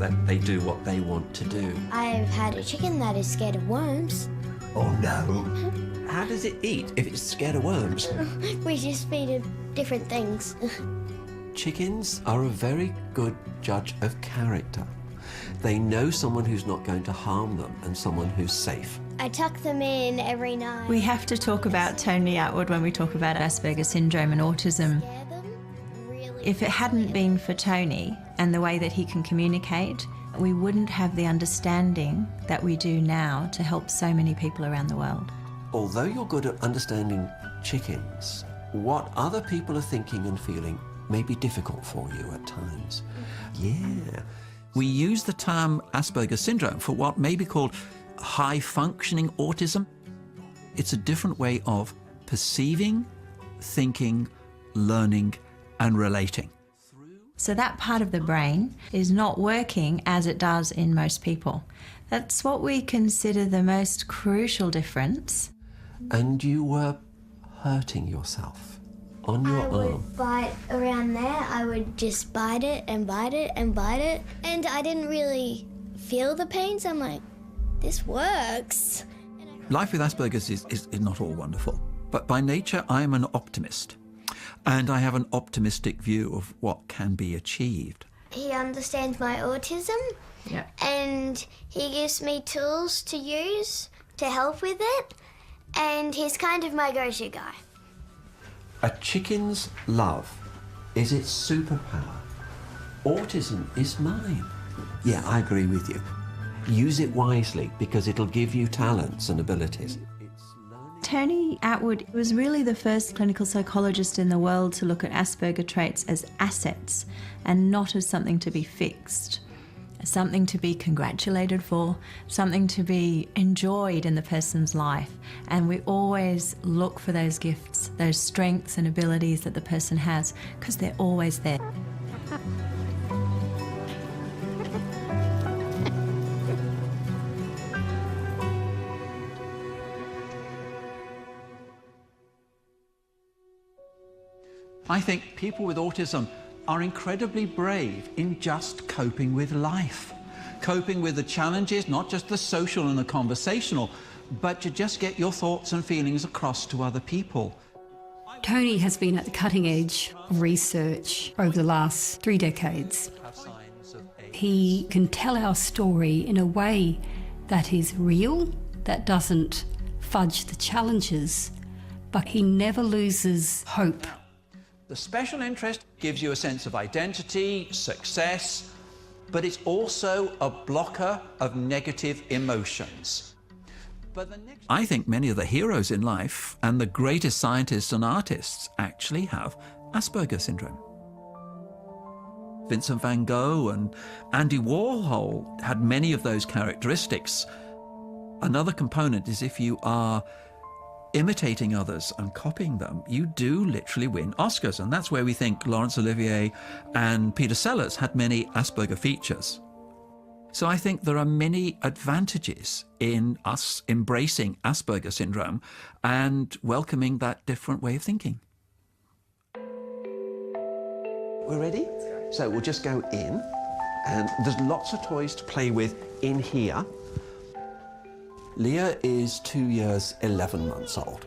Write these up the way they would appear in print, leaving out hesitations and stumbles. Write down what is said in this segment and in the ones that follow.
that they do what they want to do. I've had a chicken that is scared of worms. Oh no. How does it eat if it's scared of worms? We just feed it different things. Chickens are a very good judge of character. They know someone who's not going to harm them and someone who's safe. I tuck them in every night. We have to talk about Tony Attwood when we talk about Asperger's syndrome and autism. Scare them really. If it hadn't been for Tony and the way that he can communicate, we wouldn't have the understanding that we do now to help so many people around the world. Although you're good at understanding chickens, what other people are thinking and feeling may be difficult for you at times. Yeah. We use the term Asperger's syndrome for what may be called high-functioning autism. It's a different way of perceiving, thinking, learning, and relating. So that part of the brain is not working as it does in most people. That's what we consider the most crucial difference. And you were hurting yourself on your I arm. would bite around there. I would just bite it and bite it and bite it. And I didn't really feel the pains. I'm like, this works. Life with Asperger's is not all wonderful, but by nature I am an optimist, and I have an optimistic view of what can be achieved. He understands my autism. Yeah. And he gives me tools to use to help with it. And he's kind of my go-to guy. A chicken's love is its superpower. Autism is mine. Yeah, I agree with you. Use it wisely because it'll give you talents and abilities. Tony Attwood was really the first clinical psychologist in the world to look at Asperger traits as assets and not as something to be fixed, something to be congratulated for, something to be enjoyed in the person's life. And we always look for those gifts, those strengths and abilities that the person has, because they're always there. I think people with autism are incredibly brave in just coping with life, coping with the challenges, not just the social and the conversational, but to just get your thoughts and feelings across to other people. Tony has been at the cutting edge of research over the last 3 decades. He can tell our story in a way that is real, that doesn't fudge the challenges, but he never loses hope. The special interest gives you a sense of identity, success, but it's also a blocker of negative emotions. I think many of the heroes in life and the greatest scientists and artists actually have Asperger's syndrome. Vincent van Gogh and Andy Warhol had many of those characteristics. Another component is if you are imitating others and copying them, you do literally win Oscars. And that's where we think Laurence Olivier and Peter Sellers had many Asperger features. So I think there are many advantages in us embracing Asperger syndrome and welcoming that different way of thinking. We're ready? So we'll just go in, and there's lots of toys to play with in here. Leah is 2 years, 11 months old.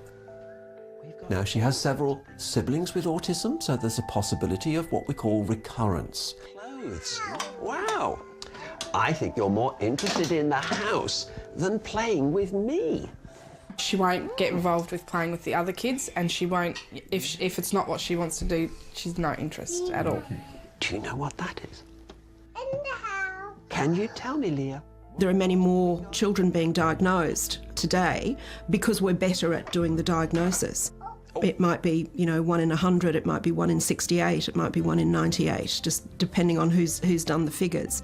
Now, she has several siblings with autism, so there's a possibility of what we call recurrence. Clothes. Wow. I think you're more interested in the house than playing with me. She won't get involved with playing with the other kids, and she won't, if it's not what she wants to do, she's no interest at all. Do you know what that is? In the house. Can you tell me, Leah? There are many more children being diagnosed today because we're better at doing the diagnosis. It might be, 1 in 100, it might be 1 in 68, it might be 1 in 98, just depending on who's done the figures.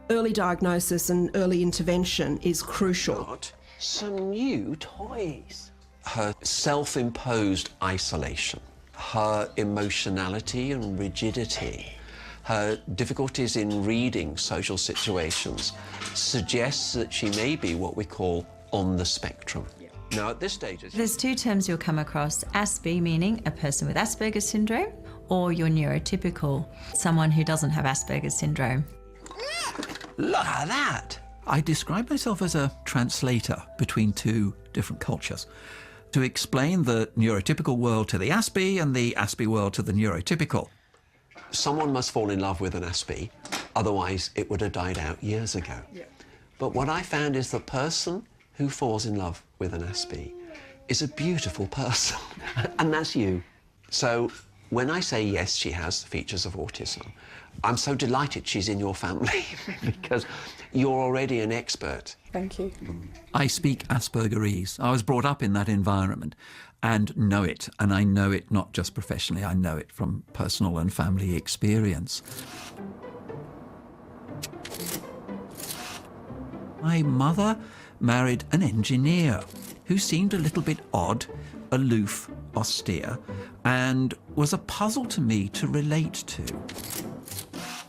Early diagnosis and early intervention is crucial. Got some new toys. Her self-imposed isolation, her emotionality and rigidity, her difficulties in reading social situations suggests that she may be what we call on the spectrum. Now, at this stage... There's 2 terms you'll come across. ASPI, meaning a person with Asperger's syndrome, or your neurotypical, someone who doesn't have Asperger's syndrome. Look at that. I describe myself as a translator between two different cultures to explain the neurotypical world to the Aspie and the Aspie world to the neurotypical. Someone must fall in love with an Aspie, otherwise it would have died out years ago. Yeah. But what I found is the person who falls in love with an Aspie is a beautiful person, and that's you. So when I say yes, she has features of autism, I'm so delighted she's in your family because you're already an expert. Thank you. I speak Aspergerese. I was brought up in that environment and know it, and I know it not just professionally, I know it from personal and family experience. My mother married an engineer who seemed a little bit odd, aloof, austere, and was a puzzle to me to relate to.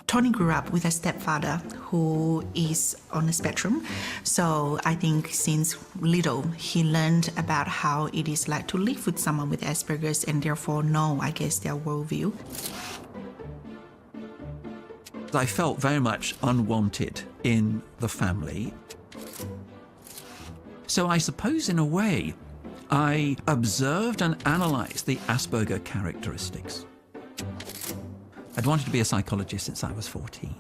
Tony grew up with a stepfather who is on the spectrum, so I think since little he learned about how it is like to live with someone with Asperger's and therefore know, I guess, their worldview. I felt very much unwanted in the family. So I suppose in a way I observed and analysed the Asperger characteristics. I'd wanted to be a psychologist since I was 14.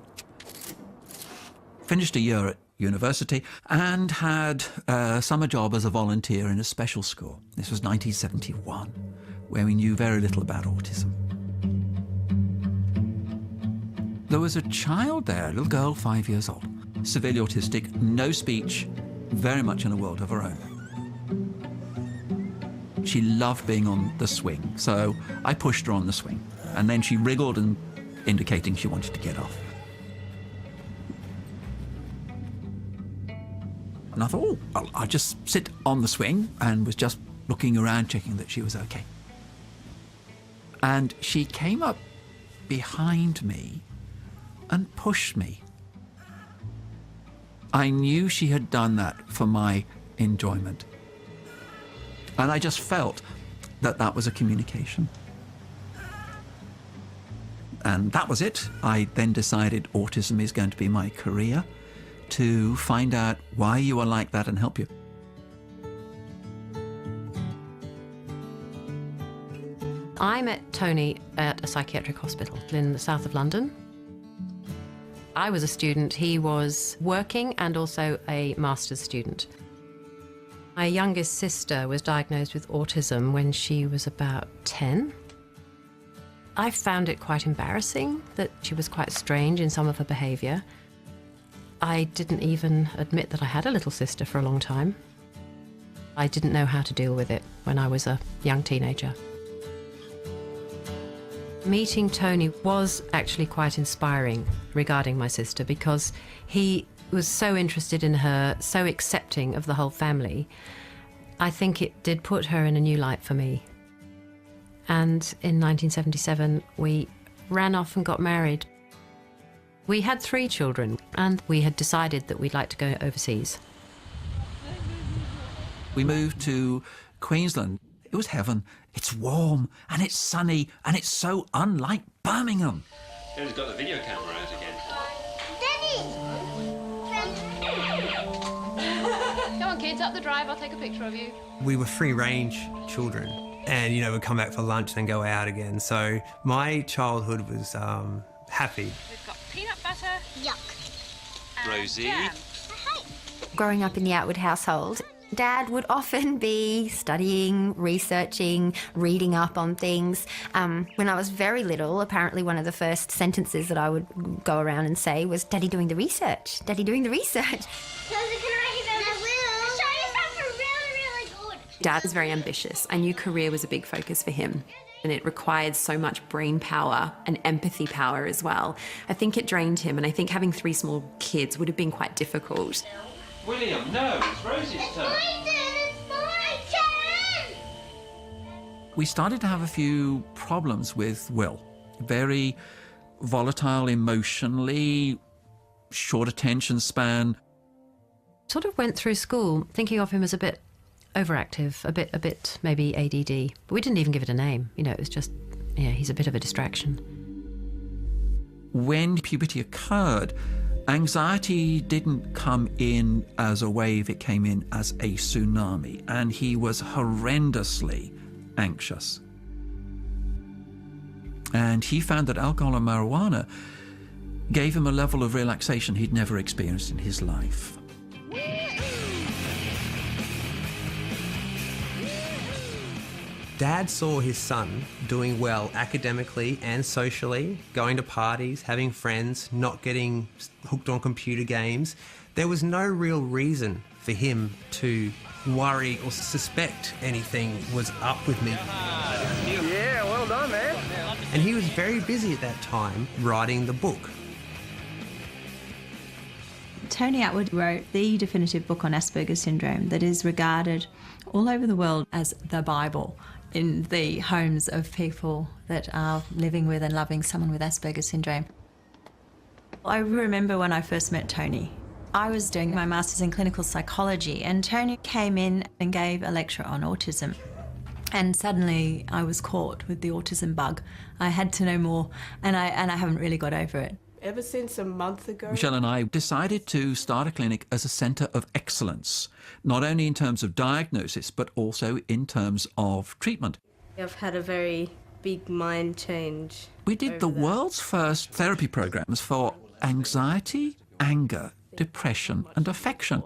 Finished a year at university and had a summer job as a volunteer in a special school. This was 1971, where we knew very little about autism. There was a child there, a little girl, 5 years old, severely autistic, no speech, very much in a world of her own. She loved being on the swing, so I pushed her on the swing. And then she wriggled and indicating she wanted to get off. And I thought, oh, I'll just sit on the swing, and was just looking around, checking that she was okay. And she came up behind me and pushed me. I knew she had done that for my enjoyment. And I just felt that that was a communication. And that was it. I then decided autism is going to be my career, to find out why you are like that and help you. I met Tony at a psychiatric hospital in the south of London. I was a student, he was working and also a master's student. My youngest sister was diagnosed with autism when she was about 10. I found it quite embarrassing that she was quite strange in some of her behaviour. I didn't even admit that I had a little sister for a long time. I didn't know how to deal with it when I was a young teenager. Meeting Tony was actually quite inspiring regarding my sister because he was so interested in her, so accepting of the whole family. I think it did put her in a new light for me. And in 1977, we ran off and got married. We had 3 children, and we had decided that we'd like to go overseas. We moved to Queensland. It was heaven. It's warm, and it's sunny, and it's so unlike Birmingham. He's got the video camera out again. Come on, kids, up the drive. I'll take a picture of you. We were free-range children. And, we'd come back for lunch and then go out again. So my childhood was happy. We've got peanut butter. Yuck. Rosie. Jam. Growing up in the Atwood household, Dad would often be studying, researching, reading up on things. When I was very little, apparently one of the first sentences that I would go around and say was, "Daddy doing the research, Daddy doing the research." Dad was very ambitious. I knew career was a big focus for him, and it required so much brain power and empathy power as well. I think it drained him, and I think having 3 small kids would have been quite difficult. William, no, it's Rosie's turn. It's my turn! We started to have a few problems with Will. Very volatile emotionally, short attention span. Sort of went through school thinking of him as a bit overactive, a bit maybe ADD. But we didn't even give it a name. It was just, he's a bit of a distraction. When puberty occurred, Anxiety didn't come in as a wave, it came in as a tsunami, and he was horrendously anxious. And he found that alcohol and marijuana gave him a level of relaxation he'd never experienced in his life. Dad saw his son doing well academically and socially, going to parties, having friends, not getting hooked on computer games. There was no real reason for him to worry or suspect anything was up with me. Yeah, well done, man. And he was very busy at that time writing the book. Tony Attwood wrote the definitive book on Asperger's syndrome that is regarded all over the world as the Bible in the homes of people that are living with and loving someone with Asperger's syndrome. I remember when I first met Tony. I was doing my master's in clinical psychology, and Tony came in and gave a lecture on autism. And suddenly I was caught with the autism bug. I had to know more, and I haven't really got over it. Ever since a month ago. Michelle and I decided to start a clinic as a centre of excellence, not only in terms of diagnosis, but also in terms of treatment. I've had a very big mind change. We did the world's first therapy programs for anxiety, anger, depression and affection.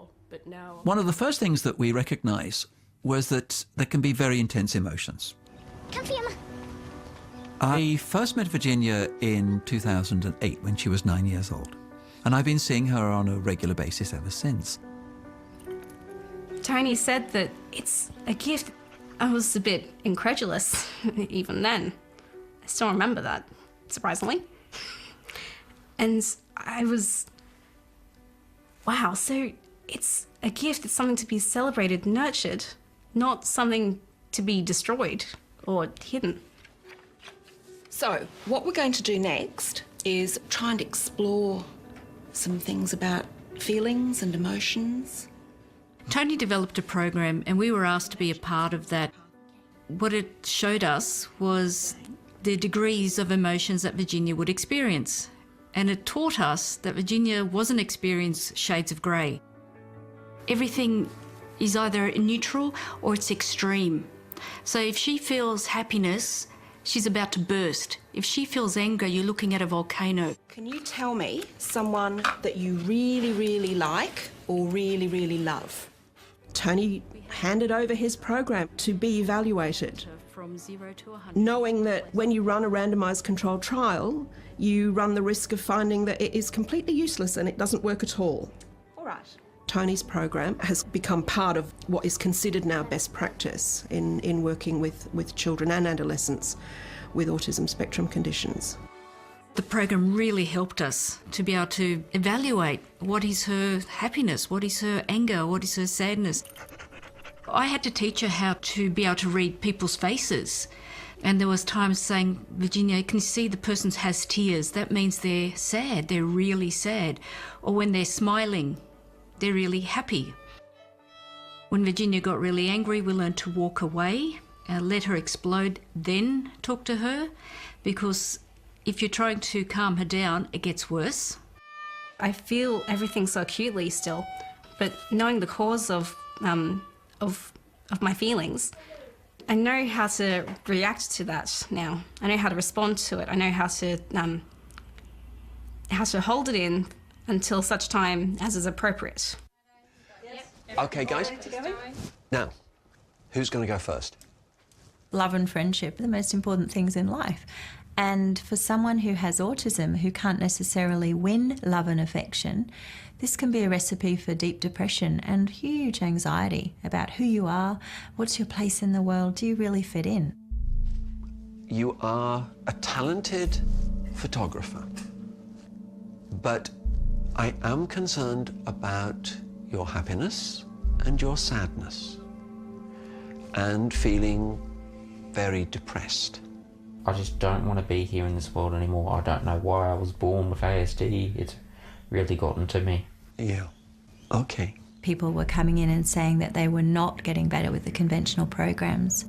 One of the first things that we recognised was that there can be very intense emotions. Come here, Ma. I first met Virginia in 2008 when she was 9 years old, and I've been seeing her on a regular basis ever since. Tony said that it's a gift. I was a bit incredulous even then. I still remember that, surprisingly. And I was, wow, so it's a gift, it's something to be celebrated, nurtured, not something to be destroyed or hidden. So, what we're going to do next is try and explore some things about feelings and emotions. Tony developed a program and we were asked to be a part of that. What it showed us was the degrees of emotions that Virginia would experience. And it taught us that Virginia wasn't experiencing shades of grey. Everything is either neutral or it's extreme. So if she feels happiness, she's about to burst. If she feels anger, you're looking at a volcano. Can you tell me someone that you really, really like or really, really love? Tony handed over his program to be evaluated, From 0 to 100. knowing that when you run a randomised controlled trial, you run the risk of finding that it is completely useless and it doesn't work at all. All right. Tony's program has become part of what is considered now best practice in working with children and adolescents with autism spectrum conditions. The program really helped us to be able to evaluate what is her happiness, what is her anger, what is her sadness. I had to teach her how to be able to read people's faces. And there was times saying, Virginia, can you see the person has tears? That means they're sad, they're really sad. Or when they're smiling, they're really happy. When Virginia got really angry, we learned to walk away, let her explode, then talk to her, because if you're trying to calm her down, it gets worse. I feel everything so acutely still, but knowing the cause of my feelings, I know how to react to that now. I know how to respond to it. I know how to hold it in until such time as is appropriate. OK, guys. Now, who's going to go first? Love and friendship are the most important things in life. And for someone who has autism who can't necessarily win love and affection, this can be a recipe for deep depression and huge anxiety about who you are, what's your place in the world, do you really fit in? You are a talented photographer, but I am concerned about your happiness and your sadness and feeling very depressed. I just don't want to be here in this world anymore. I don't know why I was born with ASD. It's really gotten to me. Yeah. OK. People were coming in and saying that they were not getting better with the conventional programs.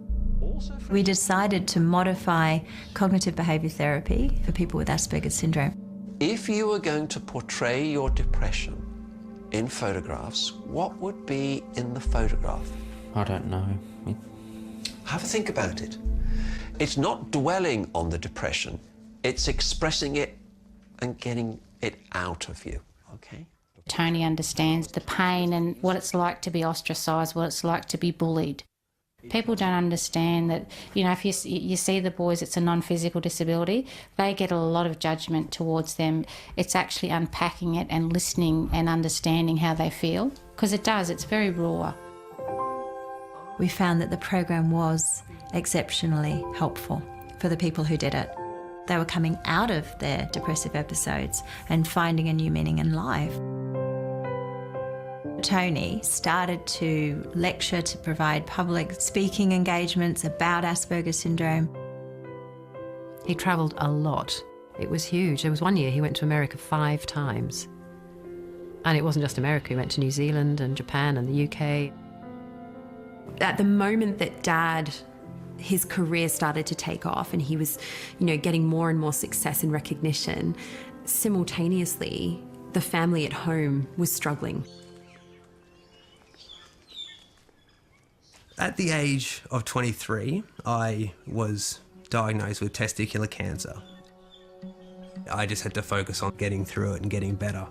We decided to modify cognitive behaviour therapy for people with Asperger's syndrome. If you were going to portray your depression in photographs, what would be in the photograph? I don't know. Have a think about it. It's not dwelling on the depression, it's expressing it and getting it out of you, okay? Tony understands the pain and what it's like to be ostracised, what it's like to be bullied. People don't understand that, you know, if you see the boys, it's a non-physical disability, they get a lot of judgment towards them. It's actually unpacking it and listening and understanding how they feel, because it does, it's very raw. We found that the program was exceptionally helpful for the people who did it. They were coming out of their depressive episodes and finding a new meaning in life. Tony started to lecture, to provide public speaking engagements about Asperger's syndrome. He travelled a lot. It was huge. There was one year he went to America 5 times. And it wasn't just America, he went to New Zealand and Japan and the UK. At the moment that Dad, his career started to take off and he was, you know, getting more and more success and recognition, simultaneously, the family at home was struggling. At the age of 23, I was diagnosed with testicular cancer. I just had to focus on getting through it and getting better.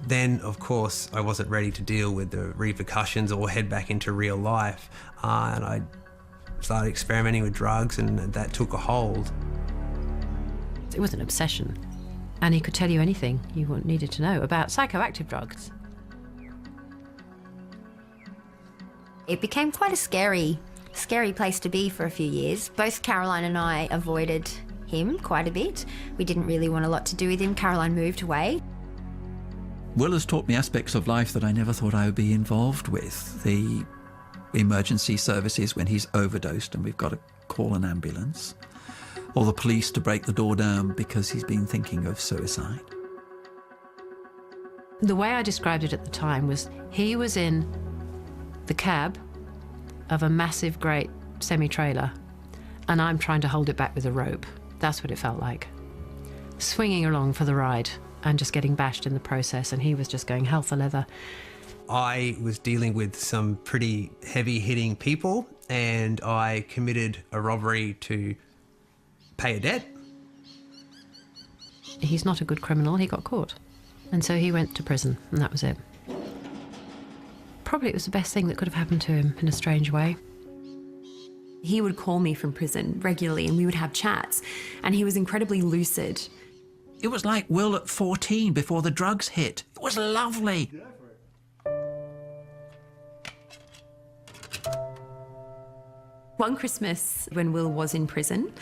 Then, of course, I wasn't ready to deal with the repercussions or head back into real life, and I started experimenting with drugs, and that took a hold. It was an obsession, and he could tell you anything you needed to know about psychoactive drugs. It became quite a scary place to be for a few years. Both Caroline and I avoided him quite a bit. We didn't really want a lot to do with him. Caroline moved away. Will has taught me aspects of life that I never thought I would be involved with. The emergency services when he's overdosed and we've got to call an ambulance, or the police to break the door down because he's been thinking of suicide. The way I described it at the time was he was in the cab of a massive, great semi-trailer, and I'm trying to hold it back with a rope. That's what it felt like. Swinging along for the ride and just getting bashed in the process, and he was just going hell for leather. I was dealing with some pretty heavy-hitting people, and I committed a robbery to pay a debt. He's not a good criminal, he got caught. And so he went to prison, and that was it. Probably it was the best thing that could have happened to him in a strange way. He would call me from prison regularly and we would have chats, and he was incredibly lucid. It was like Will at 14 before the drugs hit. It was lovely. One Christmas when Will was in prison,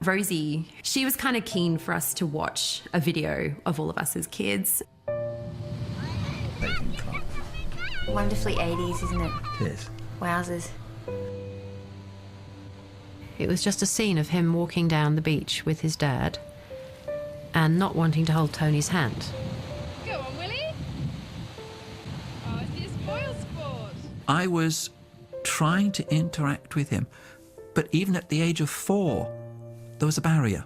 Rosie, she was kind of keen for us to watch a video of all of us as kids. Wonderfully 80s, isn't it? Yes. Wowzers. It was just a scene of him walking down the beach with his dad and not wanting to hold Tony's hand. Go on, Willie. Oh, it's the spoil sport. I was trying to interact with him, but even at the age of 4, there was a barrier.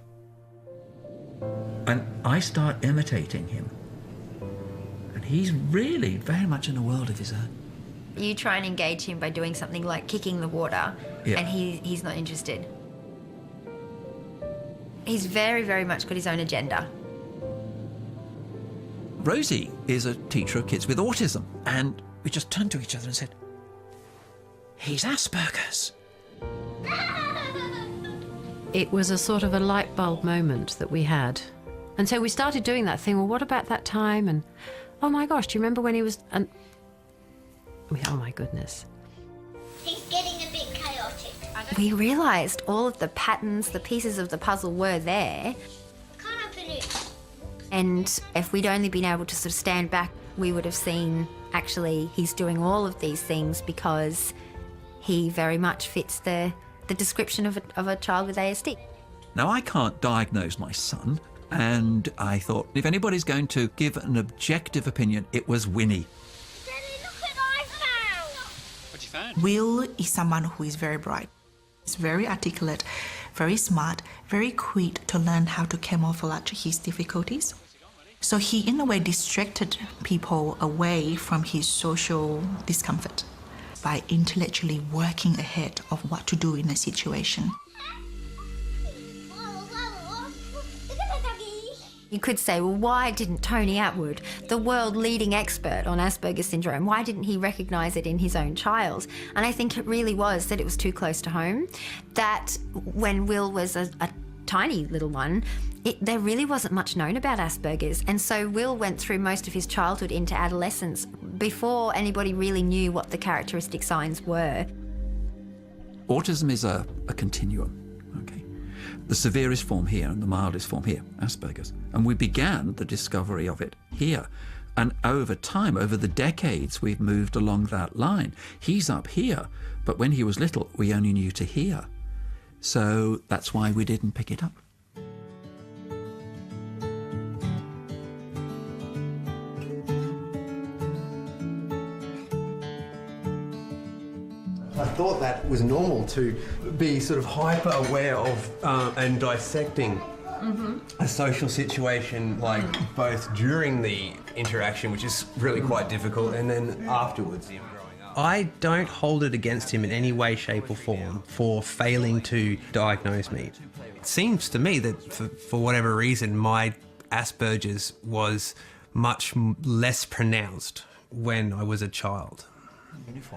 And I start imitating him. And he's really very much in a world of his own. You try and engage him by doing something like kicking the water, Yeah. and he's not interested. He's very, very much got his own agenda. Rosie is a teacher of kids with autism, and we just turned to each other and said, he's Asperger's. It was a sort of a light bulb moment that we had. And so we started doing that thing, well, what about that time? And, oh my gosh, do you remember when he was... And oh my goodness. He's getting a bit chaotic. We realised all of the patterns, the pieces of the puzzle were there. Can't open it. And if we'd only been able to sort of stand back, we would have seen, actually, he's doing all of these things because he very much fits the description of a child with ASD. Now, I can't diagnose my son, and I thought if anybody's going to give an objective opinion, it was Winnie. What you found? Will is someone who is very bright. He's very articulate, very smart, very quick to learn how to camouflage his difficulties. So he, in a way, distracted people away from his social discomfort by intellectually working ahead of what to do in a situation. You could say, well, why didn't Tony Attwood, the world-leading expert on Asperger's syndrome, why didn't he recognise it in his own child? And I think it really was that it was too close to home, that when Will was a tiny little one, there really wasn't much known about Asperger's. And so Will went through most of his childhood into adolescence before anybody really knew what the characteristic signs were. Autism is a continuum. The severest form here and the mildest form here, Asperger's. And we began the discovery of it here. And over time, over the decades, we've moved along that line. He's up here, but when he was little, we only knew to here. So that's why we didn't pick it up. I thought that was normal to be sort of hyper aware of and dissecting a social situation, like both during the interaction, which is really quite difficult, and then afterwards. I don't hold it against him in any way, shape or form for failing to diagnose me. It seems to me that for whatever reason, my Asperger's was much less pronounced when I was a child.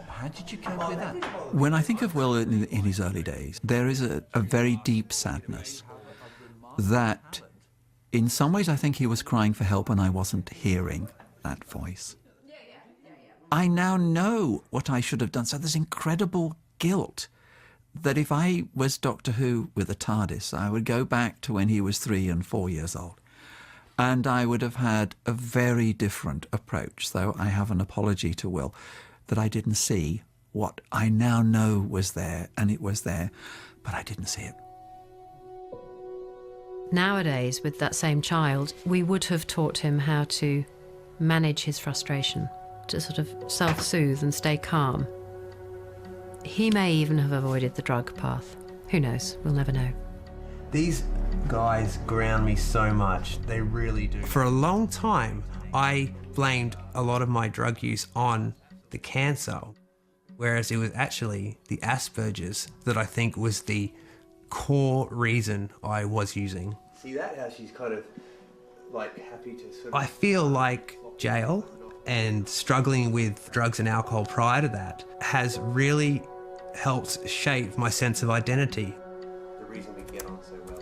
How did you cope with that? When I think of Will in his early days, there is a very deep sadness that in some ways I think he was crying for help and I wasn't hearing that voice. I now know what I should have done, so there's incredible guilt that if I was Doctor Who with a TARDIS, I would go back to when he was 3 and 4 years old. And I would have had a very different approach, though I have an apology to Will that I didn't see what I now know was there, and it was there, but I didn't see it. Nowadays, with that same child, we would have taught him how to manage his frustration, to sort of self-soothe and stay calm. He may even have avoided the drug path. Who knows? We'll never know. These guys ground me so much, they really do. For a long time, I blamed a lot of my drug use on the cancer, whereas it was actually the Asperger's that I think was the core reason I was using. See that, how she's kind of like happy to sort of... I feel like jail and struggling with drugs and alcohol prior to that has really helped shape my sense of identity. The reason we get on so well.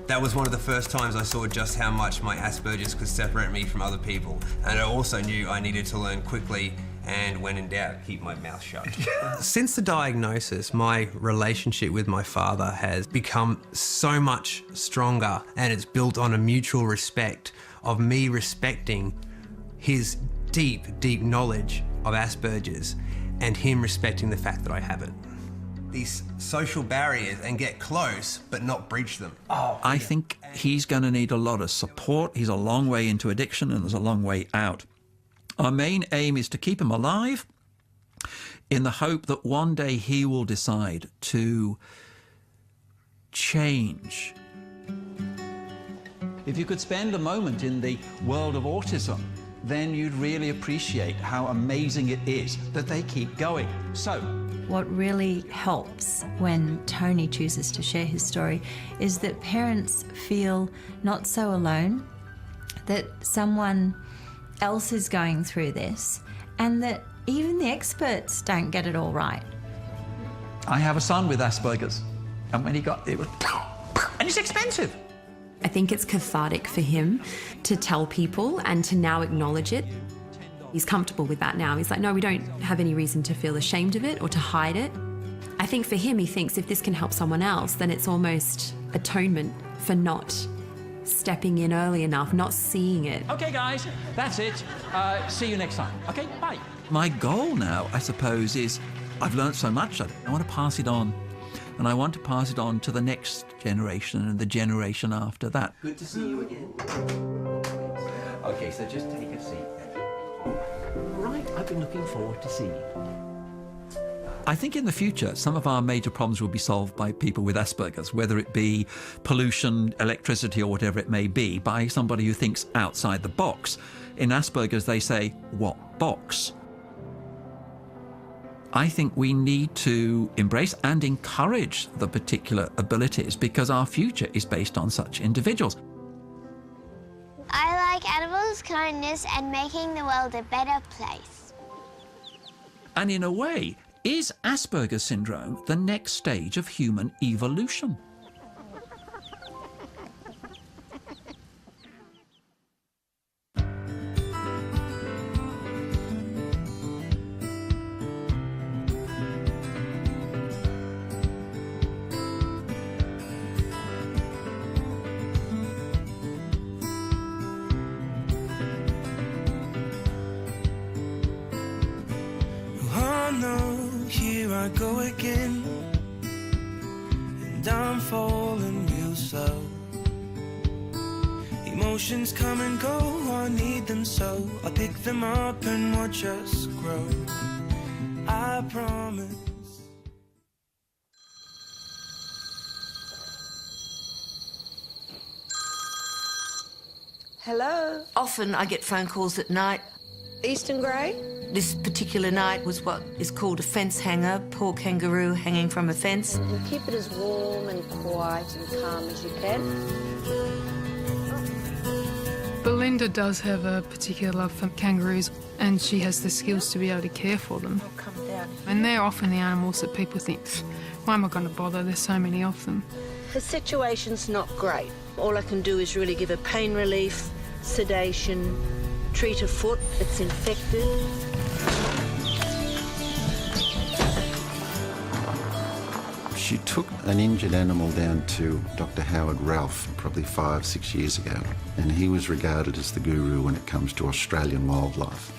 That was one of the first times I saw just how much my Asperger's could separate me from other people, and I also knew I needed to learn quickly and when in doubt, keep my mouth shut. Since the diagnosis, my relationship with my father has become so much stronger, and it's built on a mutual respect of me respecting his deep, deep knowledge of Asperger's and him respecting the fact that I have it. These social barriers and get close, but not breach them. I think he's going to need a lot of support. He's a long way into addiction and there's a long way out. Our main aim is to keep him alive in the hope that one day he will decide to change. If you could spend a moment in the world of autism, then you'd really appreciate how amazing it is that they keep going. So, what really helps when Tony chooses to share his story is that parents feel not so alone, that someone else is going through this, and that even the experts don't get it all right. I have a son with Asperger's, and when he got it was, and it's expensive. I think it's cathartic for him to tell people and to now acknowledge it. He's comfortable with that now. He's like, no, we don't have any reason to feel ashamed of it or to hide it. I think for him, he thinks if this can help someone else, then it's almost atonement for not stepping in early enough, not seeing it. Okay, guys, that's it. See you next time. Okay, bye. My goal now, I suppose, is I've learned so much of it. I want to pass it on. And I want to pass it on to the next generation and the generation after that. Good to see you again. Okay, so just take a seat. Right, I've been looking forward to seeing you. I think in the future, some of our major problems will be solved by people with Asperger's, whether it be pollution, electricity, or whatever it may be, by somebody who thinks outside the box. In Asperger's, they say, what box? I think we need to embrace and encourage the particular abilities because our future is based on such individuals. I like animals, kindness, and making the world a better place. And in a way, is Asperger's syndrome the next stage of human evolution? Here I go again, and I'm falling real slow. Emotions come and go, I need them so I pick them up and watch us grow. I promise. Hello? Often I get phone calls at night. Eastern Grey? This particular night was what is called a fence hanger, poor kangaroo hanging from a fence. You keep it as warm and quiet and calm as you can. Belinda does have a particular love for kangaroos, and she has the skills to be able to care for them. And they're often the animals that people think, why am I going to bother? There's so many of them. Her situation's not great. All I can do is really give her pain relief, sedation, treat her foot, it's infected. She took an injured animal down to Dr. Howard Ralph probably 5-6 years ago, and he was regarded as the guru when it comes to Australian wildlife.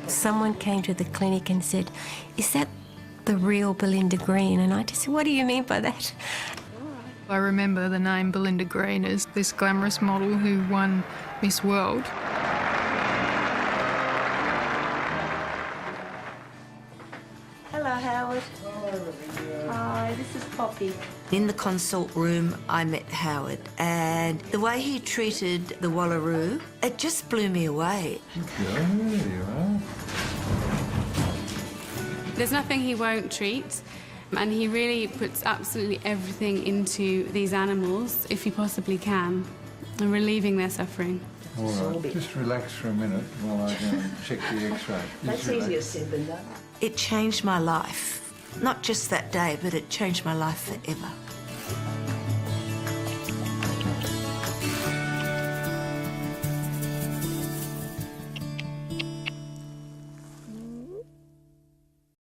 Someone came to the clinic and said, "Is that the real Belinda Green?" And I just said, "What do you mean by that?" I remember the name Belinda Green as this glamorous model who won Miss World. Hello, Howard. Hi, this is Poppy. In the consult room, I met Howard, and the way he treated the wallaroo, it just blew me away. There's nothing he won't treat, and he really puts absolutely everything into these animals, if he possibly can, and relieving their suffering. All right, just relax for a minute while I go and check the x-ray. That's easier said than done. It changed my life. Not just that day, but it changed my life forever.